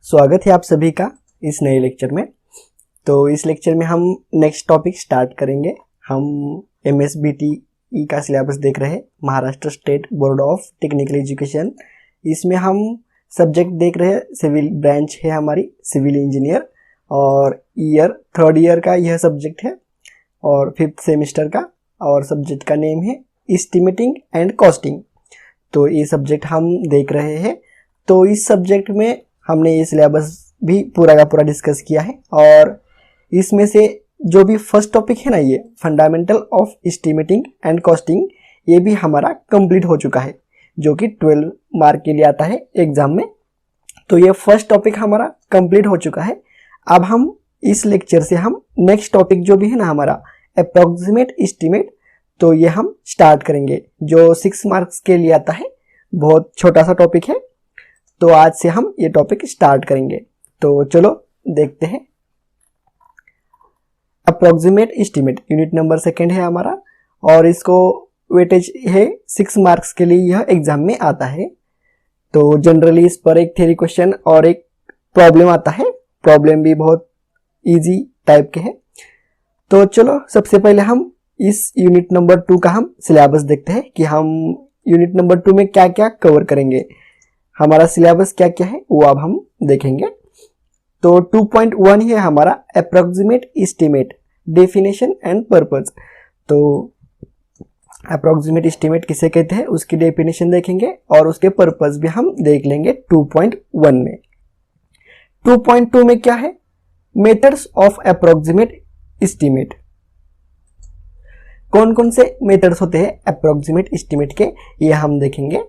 स्वागत है आप सभी का इस नए लेक्चर में। तो इस लेक्चर में हम नेक्स्ट टॉपिक स्टार्ट करेंगे। हम MSBTE का सिलेबस देख रहे हैं, Maharashtra state board of technical education. इसमें हम सब्जेक्ट देख रहे हैं, सिविल ब्रांच है हमारी, सिविल इंजीनियर, और थर्ड ईयर का यह सब्जेक्ट है और 5th सेमेस्टर का, और सब्जेक्ट का नेम है एस्टिमेटिंग एंड कॉस्टिंग। तो ये सब्जेक्ट हम देख रहे हैं। तो इस सब्जेक्ट में हमने ये सिलेबस भी पूरा का पूरा डिस्कस किया है, और इसमें से जो भी फर्स्ट टॉपिक है ना, ये fundamental of estimating and costing, ये भी हमारा कंप्लीट हो चुका है, जो कि 12 मार्क के लिए आता है एग्जाम में। तो ये फर्स्ट टॉपिक हमारा कंप्लीट हो चुका है। अब हम इस लेक्चर से हम नेक्स्ट टॉपिक जो भी है ना हमारा अप्रोक्सीमेट एस्टिमेट, तो ये हम स्टार्ट करेंगे, जो 6 मार्क्स के लिए आता है। बहुत छोटा सा टॉपिक है, तो आज से हम ये टॉपिक स्टार्ट करेंगे। तो चलो देखते हैं। अप्रोक्सीमेट एस्टिमेट यूनिट नंबर 2 है हमारा, और इसको वेटेज है 6 मार्क्स के लिए, यह एग्जाम में आता है। तो जनरली इस पर एक थ्योरी क्वेश्चन और एक प्रॉब्लम आता है। प्रॉब्लम भी बहुत इजी टाइप के है। तो चलो सबसे पहले हम इस यूनिट नंबर 2 का हम सिलेबस देखते हैं कि हम यूनिट नंबर 2 में क्या क्या कवर करेंगे, हमारा सिलेबस क्या क्या है वो अब हम देखेंगे। तो 2.1 है हमारा approximate estimate, definition and purpose. तो अप्रोक्सीमेट एस्टिमेट किसे कहते हैं उसकी डेफिनेशन देखेंगे, और उसके पर्पस भी हम देख लेंगे 2.1 में। 2.2 में क्या है, मेथड्स ऑफ अप्रोक्सीमेट एस्टिमेट। कौन कौन से मेथड्स होते हैं अप्रोक्सीमेट एस्टिमेट के, ये हम देखेंगे।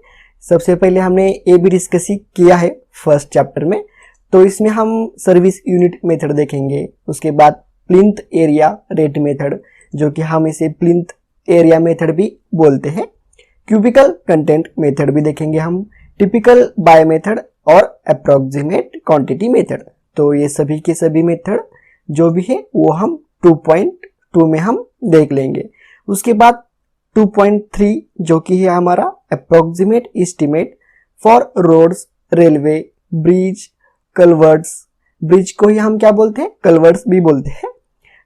सबसे पहले हमने ये भी डिस्कस किया है फर्स्ट चैप्टर में, तो इसमें हम सर्विस यूनिट मेथड देखेंगे। उसके बाद प्लिंथ एरिया रेट मेथड, जो कि हम इसे प्लिंथ एरिया मेथड भी बोलते हैं। क्यूबिकल कंटेंट मेथड भी देखेंगे हम, टिपिकल बाय मेथड और अप्रोक्सीमेट क्वांटिटी मेथड। तो ये सभी के सभी मेथड जो भी है वो हम 2.2 में हम देख लेंगे। उसके बाद 2.3 जो कि है हमारा approximate estimate for roads, railway, bridge, culverts. Bridge को ही हम क्या बोलते हैं, कलवर्ट्स भी बोलते हैं।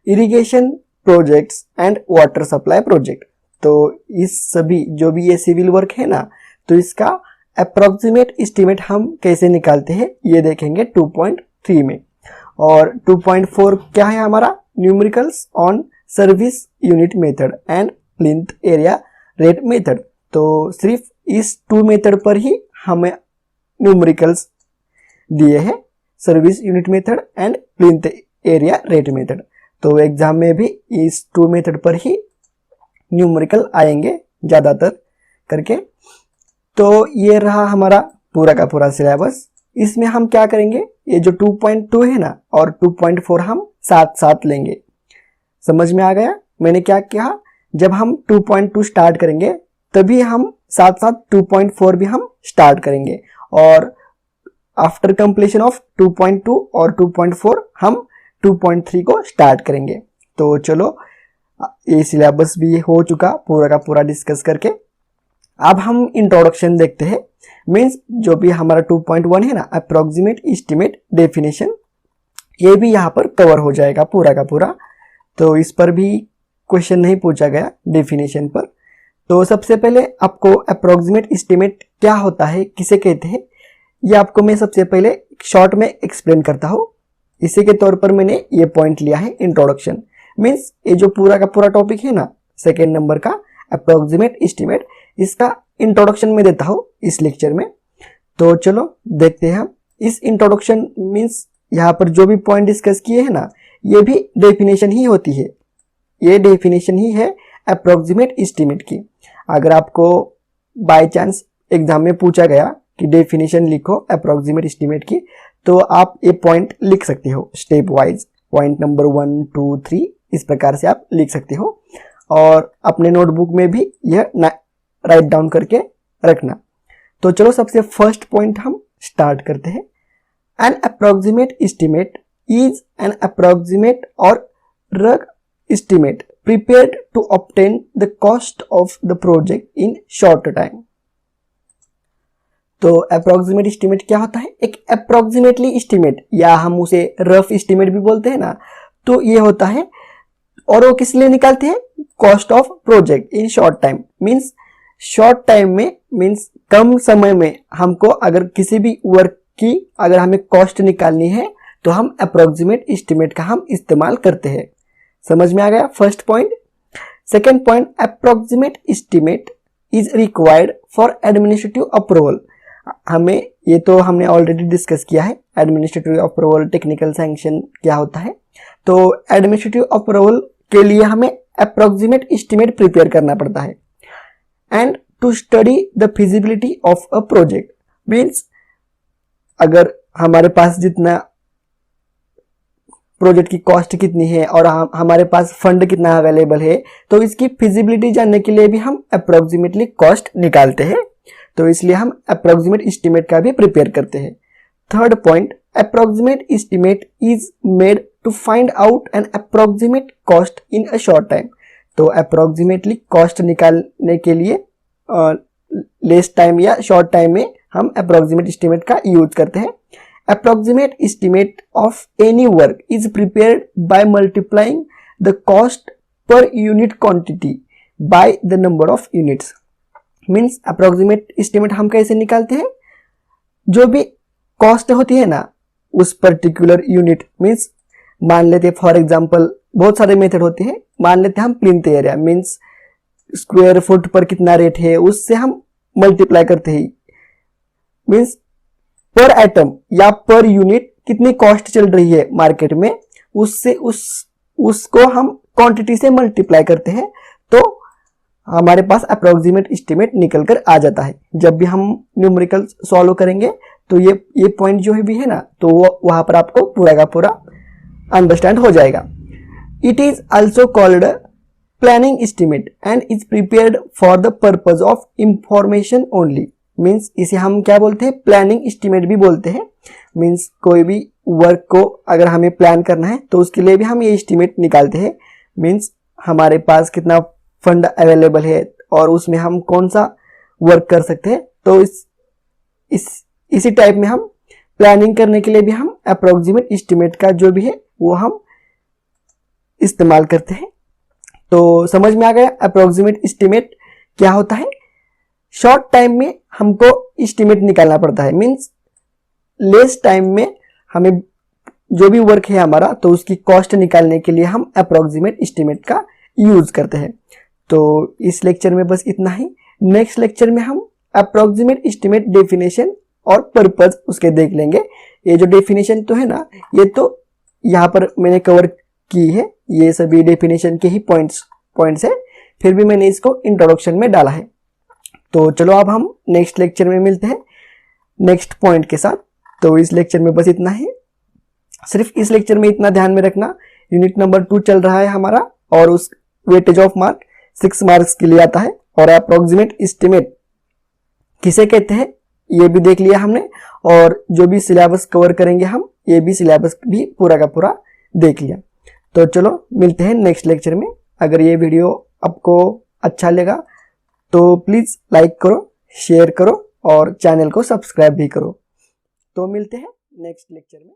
Irrigation projects and water supply project. तो इस सभी जो भी ये सिविल वर्क है ना, तो इसका अप्रोक्सीमेट एस्टिमेट हम कैसे निकालते हैं ये देखेंगे 2.3 में। और 2.4 क्या है हमारा, numericals on service unit method and plinth area rate method. तो सिर्फ इस 2 मेथड पर ही हमें न्यूमेरिकल्स दिए हैं, service unit method and plinth area rate method. तो एग्जाम में भी इस 2 मेथड पर ही न्यूमेरिकल आएंगे ज़्यादातर करके। तो ये रहा हमारा पूरा का पूरा सिलेबस। इसमें हम क्या करेंगे, ये जो 2.2 है ना और 2.4 हम साथ साथ लेंगे। समझ में आ गया मैंने क्या कहा, जब हम 2.2 स्टार्ट करेंगे तभी हम साथ साथ 2.4 भी हम स्टार्ट करेंगे, और आफ्टर कंप्लीशन ऑफ 2.2 और 2.4 हम 2.3 को स्टार्ट करेंगे। तो चलो ये सिलेबस भी हो चुका पूरा का पूरा डिस्कस करके। अब हम इंट्रोडक्शन देखते हैं। मीन्स जो भी हमारा 2.1 है ना अप्रोक्सीमेट एस्टिमेट डेफिनेशन, ये भी यहाँ पर कवर हो जाएगा पूरा का पूरा। तो इस पर भी क्वेश्चन नहीं पूछा गया डेफिनेशन पर। तो सबसे पहले आपको अप्रोक्सीमेट एस्टिमेट क्या होता है, किसे कहते हैं, ये आपको मैं सबसे पहले शॉर्ट में एक्सप्लेन करता हूँ। इसी के तौर पर मैंने ये पॉइंट लिया है इंट्रोडक्शन। मीन्स ये जो पूरा का पूरा टॉपिक है ना 2nd नंबर का अप्रोक्सीमेट एस्टिमेट, इसका इंट्रोडक्शन में देता हूँ इस लेक्चर में। तो चलो देखते हैं हम इस इंट्रोडक्शन। मीन्स यहाँ पर जो भी पॉइंट डिस्कस किए हैं ना, ये भी डेफिनेशन ही होती है, ये डेफिनेशन ही है अप्रोक्सीमेट एस्टिमेट की। अगर आपको बाय चांस एग्जाम में पूछा गया कि डेफिनेशन लिखो अप्रोक्सीमेट एस्टिमेट की, तो आप ये पॉइंट लिख सकते हो स्टेप वाइज, पॉइंट नंबर 1, 2, 3 इस प्रकार से आप लिख सकते हो, और अपने नोटबुक में भी यह राइट डाउन करके रखना। तो चलो सबसे फर्स्ट पॉइंट हम स्टार्ट करते हैं। N approximate estimate is an approximate और रग estimate prepared to obtain the cost of the project in short time। तो अप्रोक्सीमेट एस्टिमेट क्या होता है, एक अप्रोक्सीमेटली एस्टिमेट या हम उसे रफ एस्टिमेट भी बोलते हैं ना, तो ये होता है। और वो किस लिए निकालते हैं, cost of project in short time. Means short time में, मीन्स कम समय में हमको अगर किसी भी वर्क की अगर हमें कॉस्ट निकालनी है तो हम अप्रोक्सीमेट एस्टिमेट का हम इस्तेमाल करते हैं। समझ में आ गया first point. Second point, approximate estimate is required for administrative approval. हमें ये तो हमने ऑलरेडी डिस्कस किया है, एडमिनिस्ट्रेटिव अप्रूवल, टेक्निकल सैंक्शन क्या होता है। तो एडमिनिस्ट्रेटिव अप्रूवल के लिए हमें अप्रोक्सीमेट एस्टिमेट प्रिपेयर करना पड़ता है। And to study the feasibility of a project, means अगर हमारे पास जितना प्रोजेक्ट की कॉस्ट कितनी है और हमारे पास फंड कितना अवेलेबल है, तो इसकी फिजिबिलिटी जानने के लिए भी हम अप्रोक्सीमेटली कॉस्ट निकालते हैं। तो इसलिए हम अप्रोक्सीमेट एस्टिमेट का भी प्रिपेयर करते हैं। Third point, approximate estimate is made to find out an approximate cost in a short time. तो अप्रोक्सीमेटली कॉस्ट निकालने के लिए लेस टाइम या शॉर्ट टाइम में हम अप्रोक्सीमेट एस्टिमेट का यूज करते हैं। Approximate estimate of any work is prepared by multiplying the cost per unit quantity by the number of units. Means approximate estimate हम कैसे निकालते हैं, जो भी कॉस्ट होती है ना उस पर्टिकुलर यूनिट, मीन्स मान लेते हैं फॉर एग्जांपल बहुत सारे मेथड होते हैं, मान लेते हैं हम plinth area, means square foot पर कितना रेट है उससे हम मल्टीप्लाई करते हैं। मीन्स पर एटम या पर यूनिट कितनी कॉस्ट चल रही है मार्केट में, उससे उसको हम क्वांटिटी से मल्टीप्लाई करते हैं, तो हमारे पास अप्रोक्सीमेट एस्टिमेट निकल कर आ जाता है। जब भी हम न्यूमेरिकल सॉल्व करेंगे तो ये पॉइंट जो भी है ना, तो वो वहां पर आपको पूरा का पूरा अंडरस्टैंड हो जाएगा। It is also called planning estimate and is prepared for the purpose of information only. Means इसे हम क्या बोलते हैं, प्लानिंग एस्टिमेट भी बोलते हैं। मीन्स कोई भी वर्क को अगर हमें प्लान करना है तो उसके लिए भी हम ये एस्टिमेट निकालते हैं। मीन्स हमारे पास कितना फंड अवेलेबल है और उसमें हम कौन सा वर्क कर सकते हैं, तो इसी टाइप में हम प्लानिंग करने के लिए भी हम अप्रोक्सीमेट एस्टिमेट का जो भी है वो हम इस्तेमाल करते हैं। तो समझ में आ गया अप्रोक्सीमेट एस्टिमेट क्या होता है। शॉर्ट टाइम में हमको एस्टिमेट निकालना पड़ता है, मीन्स लेस टाइम में हमें जो भी वर्क है हमारा, तो उसकी कॉस्ट निकालने के लिए हम अप्रोक्सीमेट एस्टिमेट का यूज करते हैं। तो इस लेक्चर में बस इतना ही। नेक्स्ट लेक्चर में हम अप्रोक्सीमेट एस्टिमेट डेफिनेशन और पर्पज उसके देख लेंगे। ये जो डेफिनेशन तो है ना, ये तो यहाँ पर मैंने कवर की है, ये सभी डेफिनेशन के ही पॉइंट्स है, फिर भी मैंने इसको इंट्रोडक्शन में डाला है। तो चलो अब हम नेक्स्ट लेक्चर में मिलते हैं नेक्स्ट पॉइंट के साथ। तो इस लेक्चर में बस इतना ही। सिर्फ इस लेक्चर में इतना ध्यान में रखना, यूनिट नंबर 2 चल रहा है हमारा और उस वेटेज ऑफ मार्क 6 मार्क्स के लिए आता है। और अप्रोक्सीमेट एस्टिमेट किसे कहते हैं ये भी देख लिया हमने, और जो भी सिलेबस कवर करेंगे हम, ये भी सिलेबस भी पूरा का पूरा देख लिया। तो चलो मिलते हैं नेक्स्ट लेक्चर में। अगर ये वीडियो आपको अच्छा लगा तो प्लीज़ लाइक करो, शेयर करो और चैनल को सब्सक्राइब भी करो। तो मिलते हैं नेक्स्ट लेक्चर में।